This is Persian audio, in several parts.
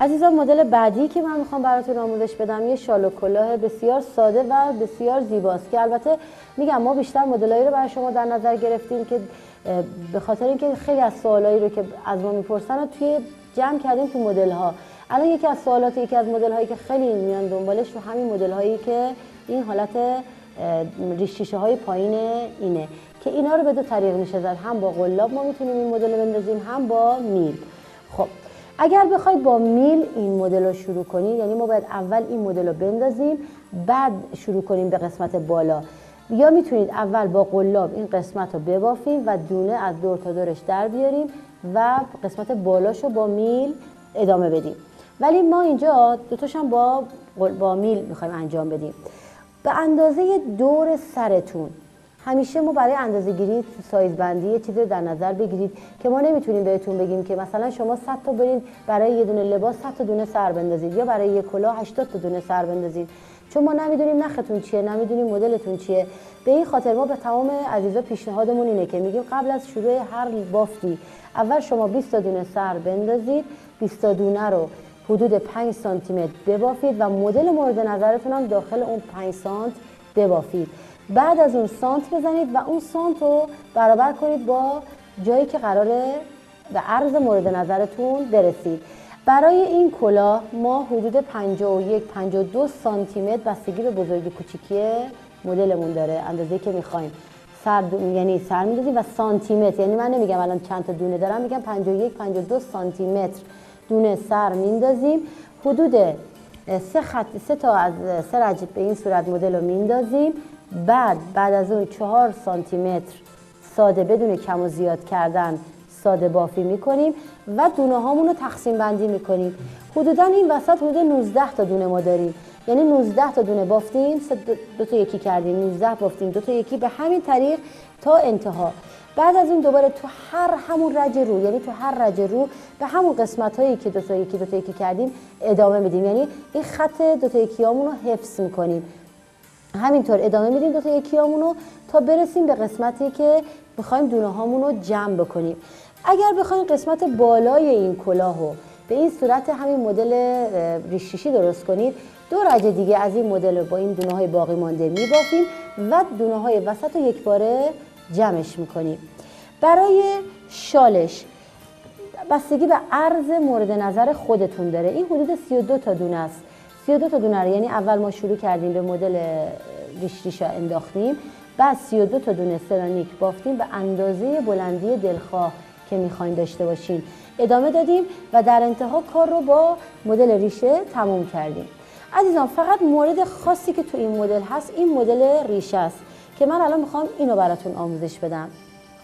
عزیزان مدل بعدی که من میخوام براتون آموزش بدم یه شال و کلاه بسیار ساده و بسیار زیباست که البته میگم ما بیشتر مدلایی رو برای شما در نظر گرفتیم که به خاطر اینکه خیلی از سوالایی رو که از ما میپرسن توی جمع کردیم تو مدل ها. الان یکی از سوالات یکی از مدل هایی که خیلی میان دنبالش رو همین مدل هایی که این حالت ریش شیشه های پایین اینه که اینا رو به دو طریق میشه زد، هم با قلاب ما میتونیم این مدل رو بندازیم هم با میل. خب اگر بخواید با میل این مدل رو شروع کنید، یعنی ما باید اول این مدل رو بندازیم بعد شروع کنیم به قسمت بالا، یا میتونید اول با قلاب این قسمت رو ببافیم و دونه از دور تا دورش در بیاریم و قسمت بالاش رو با میل ادامه بدیم. ولی ما اینجا دوتاش هم با میل میخوایم انجام بدیم. به اندازه دور سرتون همیشه ما برای اندازه گیری سایز بندی یه چیزی رو در نظر بگیرید که ما نمیتونیم بهتون بگیم که مثلا شما 100 تا برید برای یه دونه لباس 100 تا دونه سر بندازید یا برای یه کلاه 80 تا دونه سر بندازید، چون ما نمیدونیم نختون چیه، نمیدونیم مدلتون چیه. به این خاطر ما به تمام عزیزا پیشنهادمون اینه که میگیم قبل از شروع هر بافتی اول شما 20 تا دونه سر بندازید، 20 تا دونه رو حدود 5 سانتی متر ببافید و مدل مورد نظرتون هم داخل اون 5 سانت ببافید. بعد از اون سانت بزنید و اون سانت رو برابر کنید با جایی که قراره به عرض مورد نظرتون برسید. برای این کلاه ما حدود 51-52 سانتی متر بستگی به بزرگی کوچیکی مدلمون داره، اندازه‌ای که می‌خوایم یعنی سر می‌ندازیم و سانتی متر، یعنی من نمیگم الان چند تا دونه دارم، میگم 51-52 سانتی متر دونه سر میندازیم. حدود 3 تا از 3 رجب به این صورت مدل رو میندازیم. بعد از اون 4 سانتی متر ساده بدون کم و زیاد کردن ساده بافی میکنیم و دونه هامون رو تقسیم بندی میکنیم. حدودا این وسط حدود 19 تا دونه ما داریم، یعنی 19 تا دونه بافتیم، 2 تا یکی کردیم، 19 بافتیم 2 تا یکی، به همین طریق تا انتها. بعد از اون دوباره تو همون رج رو، یعنی تو هر رج رو به همون قسمت هایی که 2 تا یکی کردیم ادامه میدیم، یعنی این خط 2 تا یکیامون رو حفظ میکنیم. همینطور ادامه میدیم 2 تا یکیامون رو تا برسیم به قسمتی که میخوایم دونه هامون رو جمع بکنیم. اگر بخوایم قسمت بالای این کلاهو به این صورت همین مدل ریش شیشی درست کنید، 2 رج دیگه از این مدل رو با این دونه های باقی مانده میبافیم و دونه های وسط رو یک باره جمعش میکنیم. برای شالش بستگی به عرض مورد نظر خودتون داره، این حدود 32 تا دونه است. 32 تا دونه رو، یعنی اول ما شروع کردیم به مدل ریش ریشا انداختیم، بعد 32 تا دونه سرانیک بافتیم به اندازه بلندی دلخواه که میخواین داشته باشین، ادامه دادیم و در انتها کار رو با مدل ریشه تموم کردیم. عزیزان فقط مورد خاصی که تو این مدل هست این مدل ریشه است که من الان میخوام اینو براتون آموزش بدم.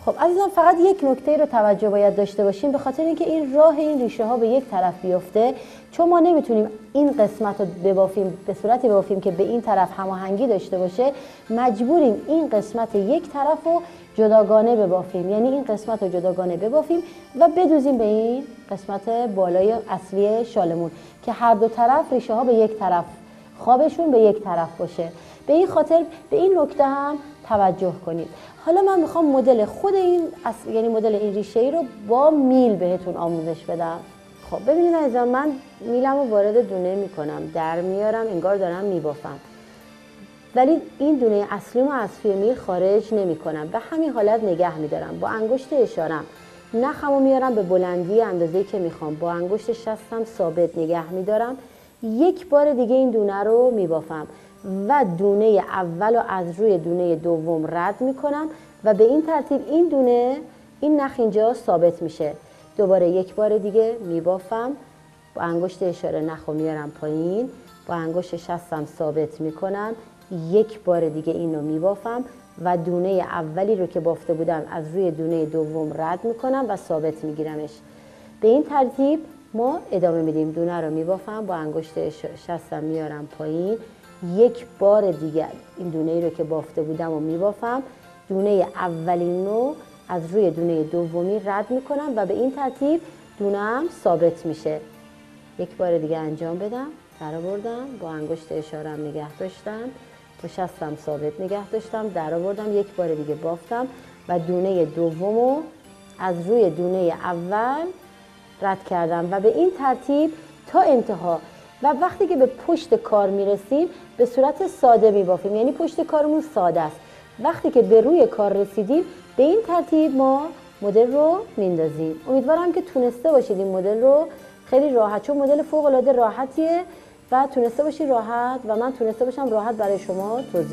خب عزیزان فقط یک نکته رو توجه باید داشته باشیم، به خاطر اینکه این راه این ریشه ها به یک طرف بیفته، چون ما نمیتونیم این قسمت رو ببافیم به صورتی ببافیم که به این طرف هماهنگی داشته باشه، مجبوریم این قسمت یک طرف رو جداگانه ببافیم، یعنی این قسمت رو جداگانه ببافیم و بدوزیم به این قسمت بالای اصلی شالمون که هر دو طرف ریشه ها به یک طرف، خوابشون به یک طرف باشه. به این خاطر به این نکته هم توجه کنید. حالا من میخوام مدل خود این یعنی مدل این ریشه ای رو با میل بهتون آموزش بدم. خب ببینید عزیزان، من میلم رو وارد دونه میکنم، در میارم، انگار دارم میبافم، ولی این دونه اصلیمو از توی میل خارج نمی کنم، به همین حالت نگه میدارم. با انگشت اشارم نخمو میارم به بلندی اندازه‌ای که میخوام، با انگشت شستم ثابت نگه میدارم. یک بار دیگه این دونه رو میبافم و دونه اول رو از روی دونه دوم رد میکنم و به این ترتیب این نخ اینجا ثابت میشه. دوباره یک بار دیگه میبافم، با انگشت اشاره نخو میارم پایین، با انگشت شستم ثابت میکنم، یک بار دیگه این رو میبافم و دونه اولی رو که بافته بودم از روی دونه دوم رد میکنم و ثابت میگیرمش. به این ترتیب ما ادامه میدیم. دونه رو میبافم، با انگشت شستم میارم پایین، یک بار دیگه این دونه رو که بافته بودم و میبافم، دونه اولین رو از روی دونه دومی رد میکنم و به این ترتیب دونه‌ام ثابت میشه. یک بار دیگه انجام بدم، در آوردم، با انگشت اشارم نگه داشتم، با شستم ثابت نگه داشتم، در آوردم، یک بار دیگه بافتم و دونه دومو از روی دونه اول رد کردم و به این ترتیب تا انتها. و وقتی که به پشت کار میرسیم به صورت ساده میبافیم، یعنی پشت کارمون ساده است. وقتی که به روی کار رسیدیم به این ترتیب ما مدل رو میندازیم. امیدوارم که تونسته باشید این مدل رو خیلی راحت، چون مدل فوق العاده راحتیه و تونسته باشید راحت و من تونسته باشم راحت برای شما توضیح